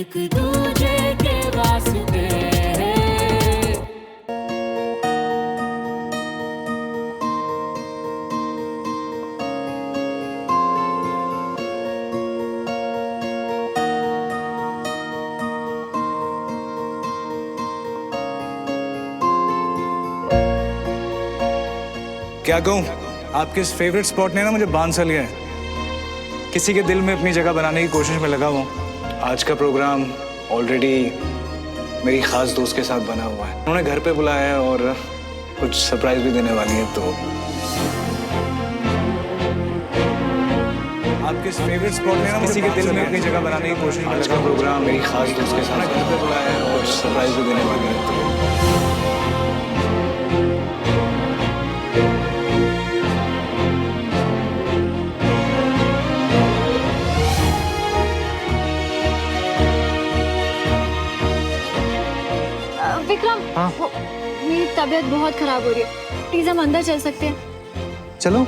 एक दूजे के वास्ते। क्या कहूँ, आपके इस फेवरेट स्पॉट ने ना मुझे बांध सा लिया है। किसी के दिल में अपनी जगह बनाने की कोशिश में लगा हुआ। आज का प्रोग्राम ऑलरेडी मेरी खास दोस्त के साथ बना हुआ है। उन्होंने घर पे बुलाया है और कुछ सरप्राइज भी देने वाली है। तो आपके इस फेवरेट स्पॉट ने ना किसी के दिल में अपनी जगह बनाने की कोशिश में लगा। प्रोग्राम मेरी खास दोस्त के साथ घर पे बुलाया है और सरप्राइज भी देने वाली है। तो विक्रम, हाँ? मेरी तबीयत बहुत खराब हो रही है, प्लीज हम अंदर चल सकते हैं? चलो।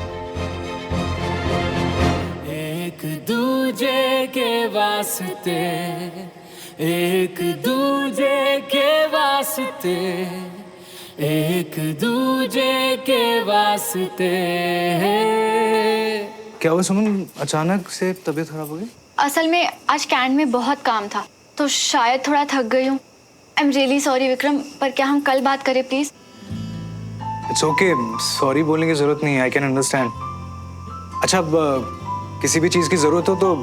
एक दूजे के वास्ते, एक दूजे के वास्ते, एक दूजे के वास्ते। क्या हुआ सुमन, अचानक से तबीयत खराब हो गई? असल में आज कैंट में बहुत काम था, तो शायद थोड़ा थक गई हूँ। I am really sorry Vikram, पर क्या हम कल बात करें प्लीज? इट्स ओके, सॉरी बोलने की जरूरत नहीं है। I can understand. अच्छा, अब किसी भी चीज की जरूरत हो तो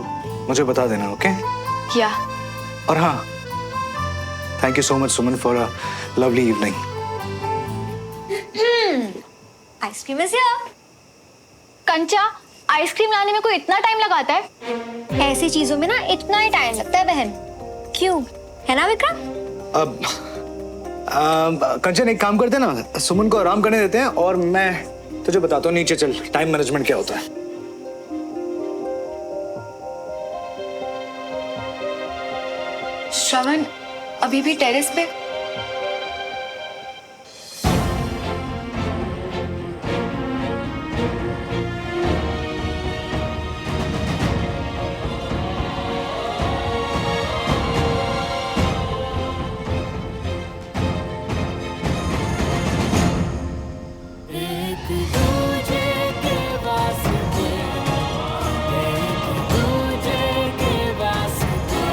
मुझे बता देना, ओके? या और हाँ, thank you so much Suman for a lovely evening. Ice cream is here. कंचा, आइसक्रीम लाने में कोई इतना टाइम लगाता है? ऐसी चीजों में ना इतना ही टाइम लगता है बहन। क्यों, है ना विक्रम? अब कंचन, एक काम करते हैं ना, सुमन को आराम करने देते हैं और मैं तुझे बताता हूँ। नीचे चल, टाइम मैनेजमेंट क्या होता है। श्रवण अभी भी टेरेस पे? एक दूजे के वास्ते, एक दूजे के वास्ते,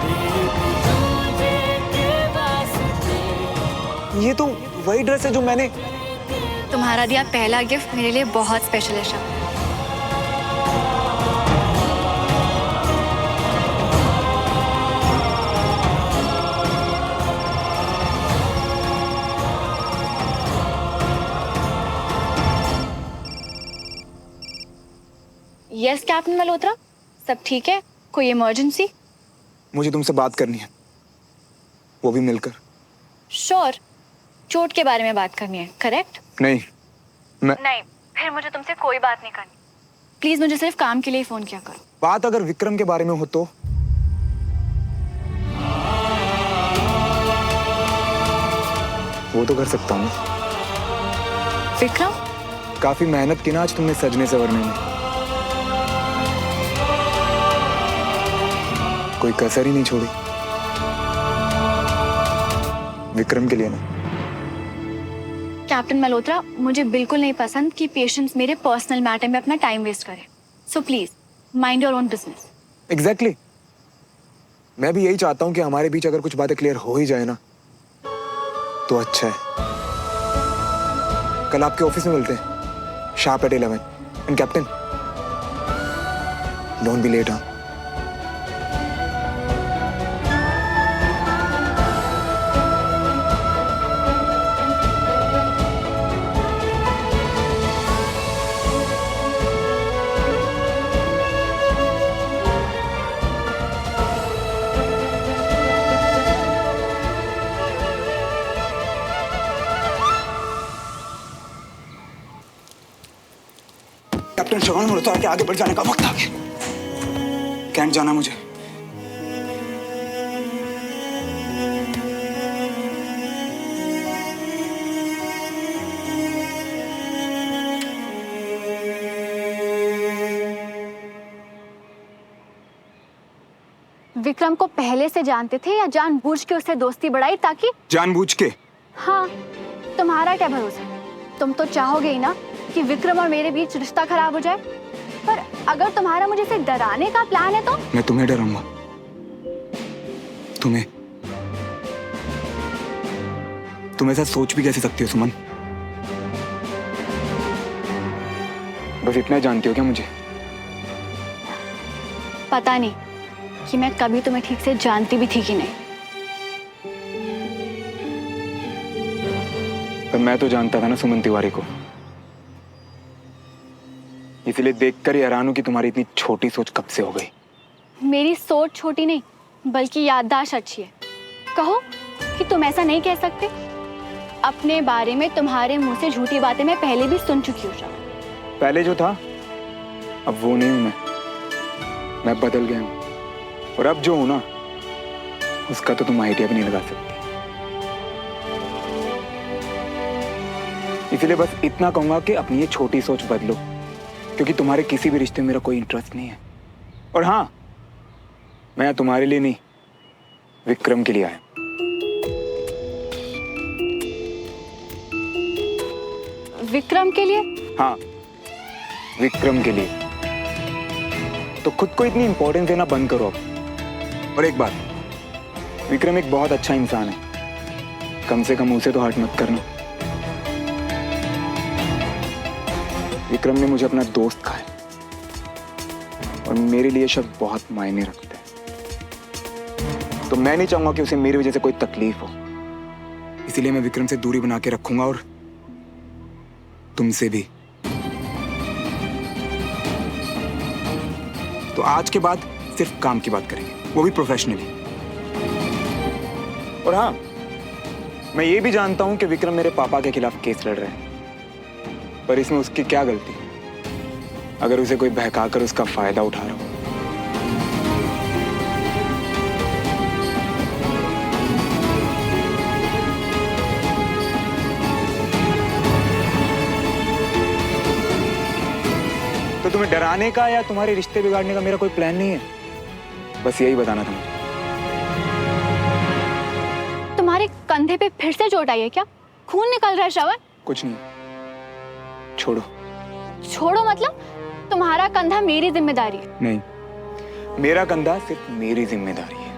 एक दूजे के वास्ते। ये तो वही ड्रेस है जो मैंने। तुम्हारा दिया पहला गिफ्ट मेरे लिए बहुत स्पेशल है श्रवण। यस कैप्टन मल्होत्रा, सब ठीक है? कोई इमरजेंसी? मुझे तुमसे बात करनी है, वो भी मिलकर। श्योर, चोट के बारे में बात करनी है, करेक्ट? नहीं, नहीं, फिर मुझे तुमसे कोई बात नहीं करनी। प्लीज मुझे सिर्फ काम के लिए फोन किया करो। बात अगर विक्रम के बारे में हो तो? वो तो कर सकता हूँ। विक्रम? काफी मेहनत की ना आज तुमने सजने संवरने में। कोई कसर ही नहीं छोड़ी विक्रम के लिए ना। कैप्टन मल्होत्रा, मुझे बिल्कुल नहीं पसंद कि पेशेंट्स मेरे पर्सनल मैटर में अपना टाइम वेस्ट करें। So please mind your own business. Exactly, मैं भी यही चाहता हूँ कि हमारे बीच अगर कुछ बातें क्लियर हो ही जाए ना तो अच्छा है। कल आपके ऑफिस में मिलते हैं, sharp at 11। And captain, don't be late. हाँ, कैप्टन श्रवण मल्होत्रा के आगे बढ़ जाने का वक्त आ गया। कैंट जाना मुझे। विक्रम को पहले से जानते थे या जानबूझ के उससे दोस्ती बढ़ाई ताकि? जानबूझ के। हाँ, तुम्हारा क्या भरोसा? तुम तो चाहोगे ही ना कि विक्रम और मेरे बीच रिश्ता खराब हो जाए। पर अगर तुम्हारा मुझे से डराने का प्लान है तो? मैं तुम्हें डराऊंगा? तुम ऐसा सोच भी कैसे सकती हो सुमन? बस इतना ही जानती हो क्या मुझे? पता नहीं कि मैं कभी तुम्हें ठीक से जानती भी थी कि नहीं। पर मैं तो जानता था ना सुमन तिवारी को, इसलिए देखकर ही हैरान हूं कि तुम्हारी इतनी छोटी सोच कब से हो गई। मेरी सोच छोटी नहीं बल्कि याददाश्त अच्छी है। कहो कि तुम ऐसा नहीं कह सकते। अपने बारे में तुम्हारे मुंह से झूठी बातें मैं पहले भी सुन चुकी हूँ। पहले जो था अब वो नहीं हूं मैं बदल गया हूं। और अब जो हूं ना उसका तो तुम आइडिया भी नहीं लगा सकती। इसलिए बस इतना कहूंगा कि अपनी ये छोटी सोच बदलो, क्योंकि तुम्हारे किसी भी रिश्ते में मेरा कोई इंटरेस्ट नहीं है। और हाँ, मैं तुम्हारे लिए नहीं विक्रम के लिए आया। विक्रम के लिए? हाँ, विक्रम के लिए। तो खुद को इतनी इंपॉर्टेंस देना बंद करो अब। और एक बात, विक्रम एक बहुत अच्छा इंसान है, कम से कम उसे तो हर्ट मत करना। विक्रम ने मुझे अपना दोस्त कहा है और मेरे लिए शब्द बहुत मायने रखते हैं। तो मैं नहीं चाहूंगा कि उसे मेरी वजह से कोई तकलीफ हो, इसीलिए मैं विक्रम से दूरी बना के रखूंगा और तुमसे भी। तो आज के बाद सिर्फ काम की बात करेंगे, वो भी प्रोफेशनली। और हाँ, मैं ये भी जानता हूं कि विक्रम मेरे पापा के खिलाफ केस लड़ रहे हैं, पर इसमें उसकी क्या गलती अगर उसे कोई बहकाकर उसका फायदा उठा रहा हो। तो तुम्हें डराने का या तुम्हारे रिश्ते बिगाड़ने का मेरा कोई प्लान नहीं है, बस यही बताना था मुझे। तुम्हारे कंधे पे फिर से चोट आई है क्या? खून निकल रहा है श्रवण? कुछ नहीं, छोड़ो। छोड़ो मतलब? तुम्हारा कंधा मेरी जिम्मेदारी है। नहीं, मेरा कंधा सिर्फ मेरी जिम्मेदारी है।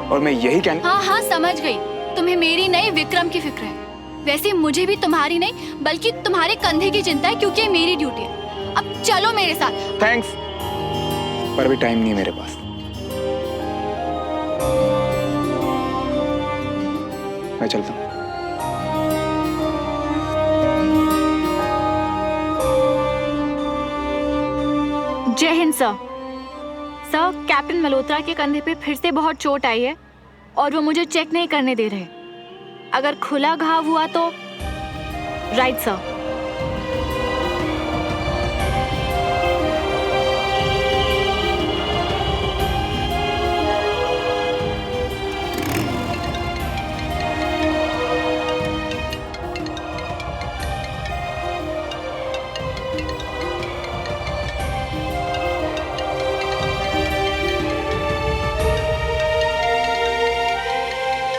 और मैं यही कहना। हाँ हाँ, समझ गई। तुम्हें मेरी नहीं विक्रम की फिक्र है। वैसे मुझे भी तुम्हारी नहीं बल्कि तुम्हारे कंधे की चिंता है, क्योंकि ये मेरी ड्यूटी है। अब चलो मेरे साथ। थैंक्स, पर अभी टाइम नहीं है मेरे पास। मैं चलता हूँ। जय Hind sir. Sir, captain Malhotra के कंधे पे फिर से बहुत चोट आई है और वो मुझे चेक नहीं करने दे रहे। अगर खुला घाव हुआ तो? Right sir.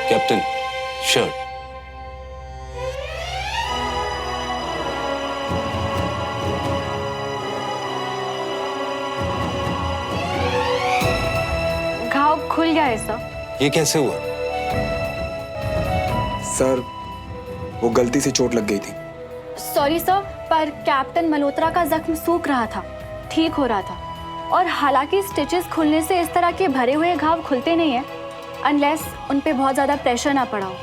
Captain, shirt. घाव खुल गया है सर। ये कैसे हुआ? सर, वो गलती से चोट लग गई थी। सॉरी सर, पर कैप्टन मल्होत्रा का जख्म सूख रहा था, ठीक हो रहा था। और हालांकि स्टिचेस खुलने से इस तरह के भरे हुए घाव खुलते नहीं हैं, अनलेस उन पे बहुत ज्यादा प्रेशर ना पड़ा हो।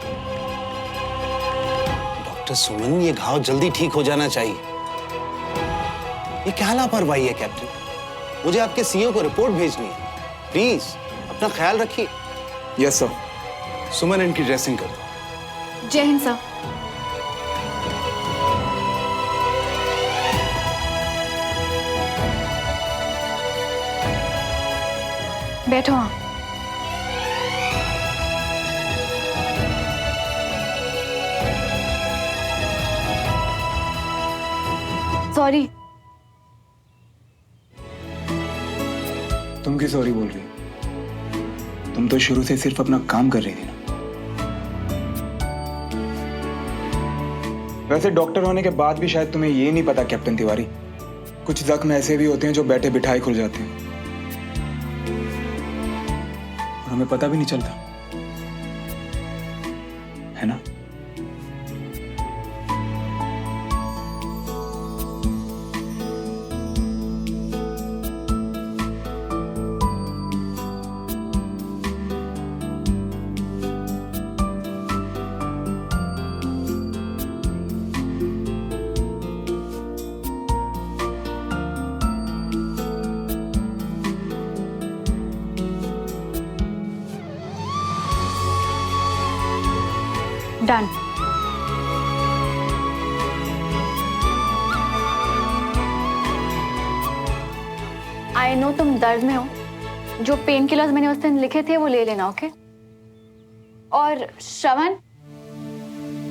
डॉक्टर सुमन, ये घाव जल्दी ठीक हो जाना चाहिए। ये क्या लापरवाही है कैप्टन? मुझे आपके सीईओ को रिपोर्ट भेजनी है। प्लीज अपना ख्याल रखिए। Yes sir. सुमन, इनकी ड्रेसिंग कर दो। जय हिंद सर। बैठो। हाँ, सॉरी। तुम तुम क्यों सॉरी बोल रही हो? तुम तो शुरू से सिर्फ अपना काम कर रही थी ना। वैसे डॉक्टर होने के बाद भी शायद तुम्हें ये नहीं पता कैप्टन तिवारी, कुछ जख्म ऐसे भी होते हैं जो बैठे बिठाए खुल जाते हैं और हमें पता भी नहीं चलता, है ना? डन। आई नो तुम दर्द में हो, जो पेन किलर्स मैंने उस दिन लिखे थे वो ले लेना, ओके? और श्रवण,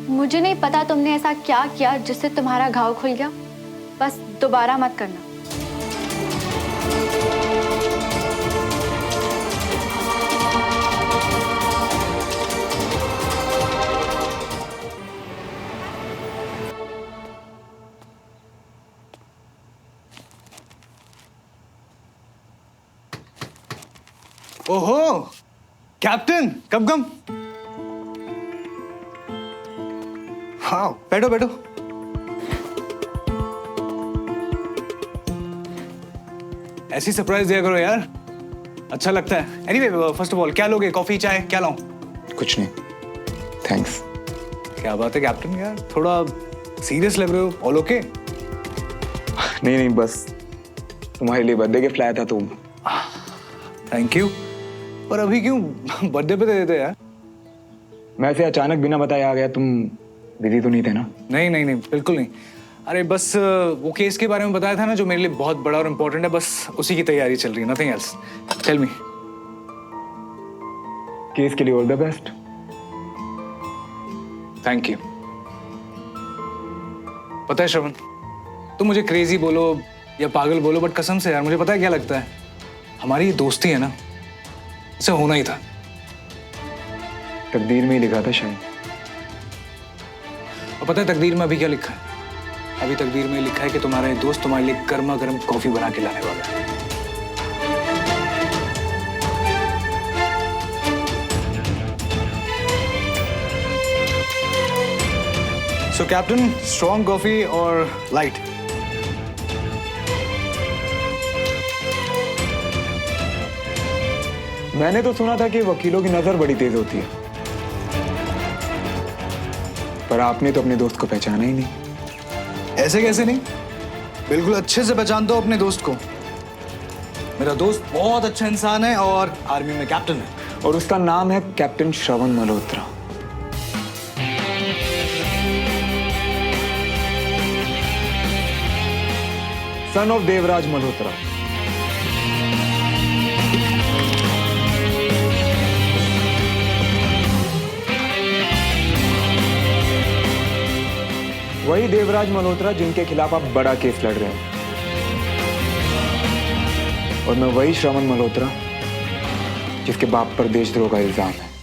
मुझे नहीं पता तुमने ऐसा क्या किया जिससे तुम्हारा घाव खुल गया, बस दोबारा मत करना। ओहो कैप्टन, कब कम। हाँ बैठो बैठो। ऐसी सरप्राइज दिया करो यार, अच्छा लगता है। एनीवे फर्स्ट ऑफ ऑल क्या लोगे, कॉफी चाय क्या लाऊं? कुछ नहीं, थैंक्स। क्या बात है कैप्टन यार, थोड़ा सीरियस लग रहे हो। All okay? नहीं नहीं, बस तुम्हारे लिए बर्थडे गिफ्ट लाया था तो। थैंक यू, पर अभी क्यों बर्थडे पे दे देते यार? मैं ऐसे अचानक बिना बताए आ गया, तुम बिजी तो नहीं थे ना? नहीं नहीं नहीं, बिल्कुल नहीं। अरे बस वो केस के बारे में बताया था ना जो मेरे लिए बहुत बड़ा और इम्पोर्टेंट है, बस उसी की तैयारी चल रही है, nothing else. Tell me. Case के लिए all the best. Thank you. पता है श्रवण, तुम मुझे क्रेजी बोलो या पागल बोलो, बट कसम से यार मुझे पता है क्या लगता है, हमारी ये दोस्ती है ना, इसे होना ही था। तकदीर में ही लिखा था शायद। और पता है तकदीर में अभी क्या लिखा है? अभी तकदीर में लिखा है कि तुम्हारा ये दोस्त तुम्हारे लिए गर्मा गर्म कॉफी बना के लाने वाला है। सो कैप्टन, स्ट्रॉन्ग कॉफी और लाइट? मैंने तो सुना था कि वकीलों की नजर बड़ी तेज होती है, पर आपने तो अपने दोस्त को पहचाना ही नहीं। ऐसे कैसे नहीं, बिल्कुल अच्छे से पहचानता हूं अपने दोस्त को। मेरा दोस्त बहुत अच्छा इंसान है और आर्मी में कैप्टन है। और उसका नाम है captain Shravan Malhotra. Son of Devraj Malhotra. वही देवराज मल्होत्रा जिनके खिलाफ आप बड़ा केस लड़ रहे हैं। और मैं वही श्रवण मल्होत्रा जिसके बाप पर देशद्रोह का इल्जाम है।